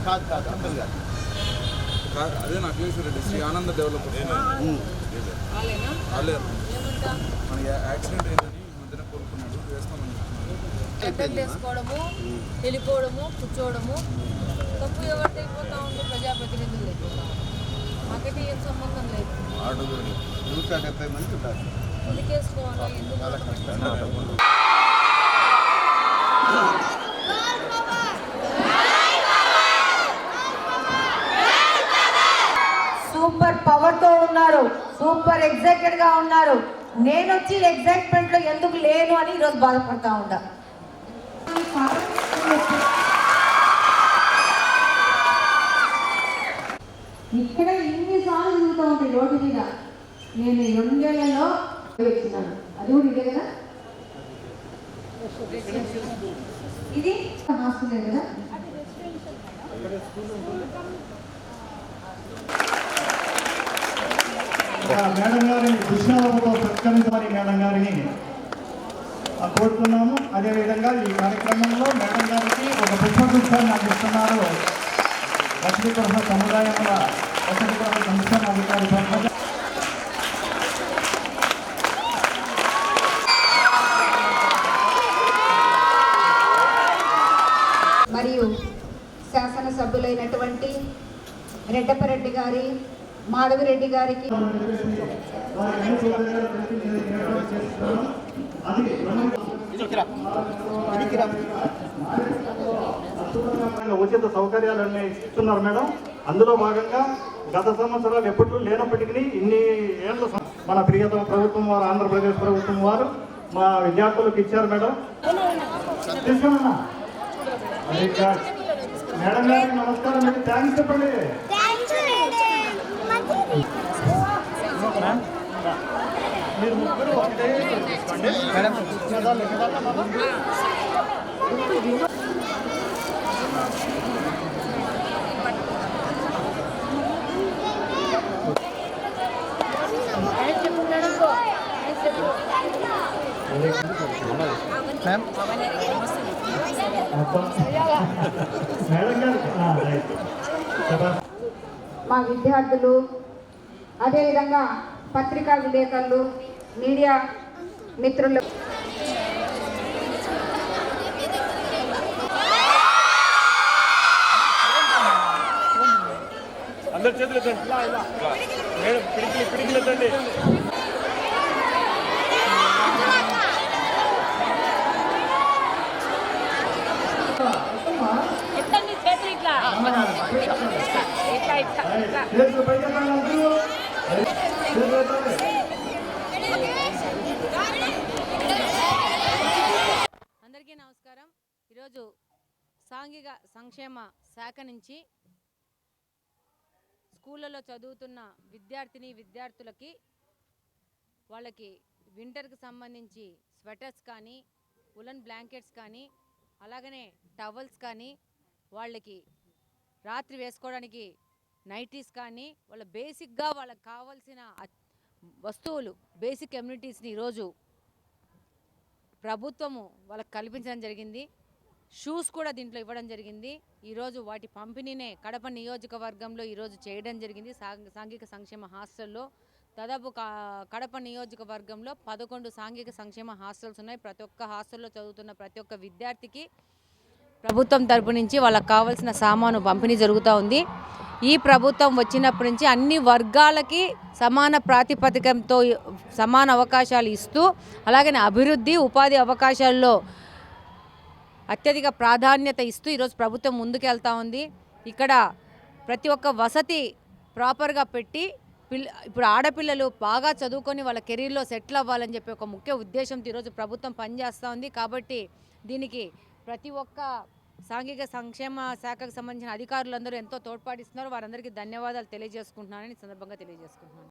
కాదు కాదు అంకల్ గారు అదే నాకు తెలిసి రెడ్డి శ్రీ ఆనంద డెవలపర్ మనకి యాక్సిడెంట్ అయిందని మధ్యన కోరుకున్నాడు వేస్తామని అటెండ్ చేసుకోవడము వెళ్ళిపోవడము కూర్చోవడము తప్పు ఎవరితో అయిపోతా ఉంది ప్రజాప్రతినిధులు అయిపోతా మాకైతే ఏం సంబంధం లేదు. 170 మంది ఉంటారు. ఎందుకేసుకోవాలా ఎందుకు సూపర్ పవర్ తో ఉన్నారు, సూపర్ ఎగ్జైటెడ్ గా ఉన్నారు. నేను వచ్చి ఎగ్జైట్మెంట్ లో ఎందుకు లేను అని ఈరోజు బాధపడతా ఉంటా. ఇక్కడ ఇన్నిసార్లు తిరుగుతూ ఉంటాయి రోడ్డు మీద. నేను 2 ఏళ్లలో వచ్చినాను, అది కూడా ఇదే కదా. ఇది హాస్పిటల్ కదా. మేడం గారిని కృష్ణాబాబుతో సత్కరించమని మేడం గారిని కోరుతున్నాము. అదేవిధంగా ఈ కార్యక్రమంలో మేడం గారికి ఒక పుష్పగుచ్చాన్ని అందిస్తున్నారు వసతిగృహ సముదాయముల వసతిగృహ సంక్షేమ అధికారి పద్మజ. మరియు శాసనసభ్యులైనటువంటి రెడ్డపరెడ్డి గారి, మాధవిరెడ్డి గారికి ఉచిత సౌకర్యాలన్నీ ఇస్తున్నారు మేడం. అందులో భాగంగా గత సంవత్సరాలు ఎప్పట్లో లేనప్పటికీ ఇన్ని ఏళ్ళు మన ప్రియతమ ప్రభుత్వం వారు, ఆంధ్రప్రదేశ్ ప్రభుత్వం వారు మా విద్యార్థులకు ఇచ్చారు మేడం. తీసుకున్నా మేడం గారికి నమస్కారం అండి. థ్యాంక్స్ చెప్పండి. మీరు ముగ్గురు ఒకటే మేడం. మా విద్యార్థులు, అదేవిధంగా పత్రికా విలేకరులు, మీడియా మిత్రులు అందరి చేతులు మేడం పిడికిలు అందరికీ నమస్కారం. ఈరోజు సాంఘిక సంక్షేమ శాఖ నుంచి స్కూళ్ళలో చదువుతున్న విద్యార్థులకి వాళ్ళకి వింటర్కి సంబంధించి స్వెటర్స్ కానీ, ఉలన్ బ్లాంకెట్స్ కానీ, అలాగనే టవల్స్ కానీ, వాళ్ళకి రాత్రి వేసుకోవడానికి నైటీస్ కానీ, వాళ్ళ బేసిక్గా వాళ్ళకి కావాల్సిన వస్తువులు, బేసిక్ కమ్యూనిటీస్ని ఈరోజు ప్రభుత్వము వాళ్ళకి కల్పించడం జరిగింది. షూస్ కూడా దీంట్లో ఇవ్వడం జరిగింది. ఈరోజు వాటి పంపిణీనే కడప నియోజకవర్గంలో ఈరోజు చేయడం జరిగింది. సాంఘిక సంక్షేమ హాస్టల్లో దాదాపు కడప నియోజకవర్గంలో 11 సాంఘిక సంక్షేమ హాస్టల్స్ ఉన్నాయి. ప్రతి ఒక్క హాస్టల్లో చదువుతున్న ప్రతి ఒక్క విద్యార్థికి ప్రభుత్వం తరపు నుంచి వాళ్ళకి కావాల్సిన సామాను పంపిణీ జరుగుతూ ఉంది. ఈ ప్రభుత్వం వచ్చినప్పటి నుంచి అన్ని వర్గాలకి సమాన ప్రాతిపదికతో సమాన అవకాశాలు ఇస్తూ, అలాగనే అభివృద్ధి, ఉపాధి అవకాశాల్లో అత్యధిక ప్రాధాన్యత ఇస్తూ ఈరోజు ప్రభుత్వం ముందుకెళ్తా ఉంది. ఇక్కడ ప్రతి ఒక్క వసతి ప్రాపర్గా పెట్టి ఇప్పుడు ఆడపిల్లలు బాగా చదువుకొని వాళ్ళ కెరీర్లో సెటిల్ అవ్వాలని చెప్పి ఒక ముఖ్య ఉద్దేశంతో ఈరోజు ప్రభుత్వం పనిచేస్తూ ఉంది. కాబట్టి దీనికి ప్రతి ఒక్క సాంఘిక సంక్షేమ శాఖకు సంబంధించిన అధికారులందరూ ఎంతో తోడ్పాటిస్తున్నారు. వారందరికీ ధన్యవాదాలు తెలియజేసుకుంటున్నానని సందర్భంగా తెలియజేసుకుంటున్నాను.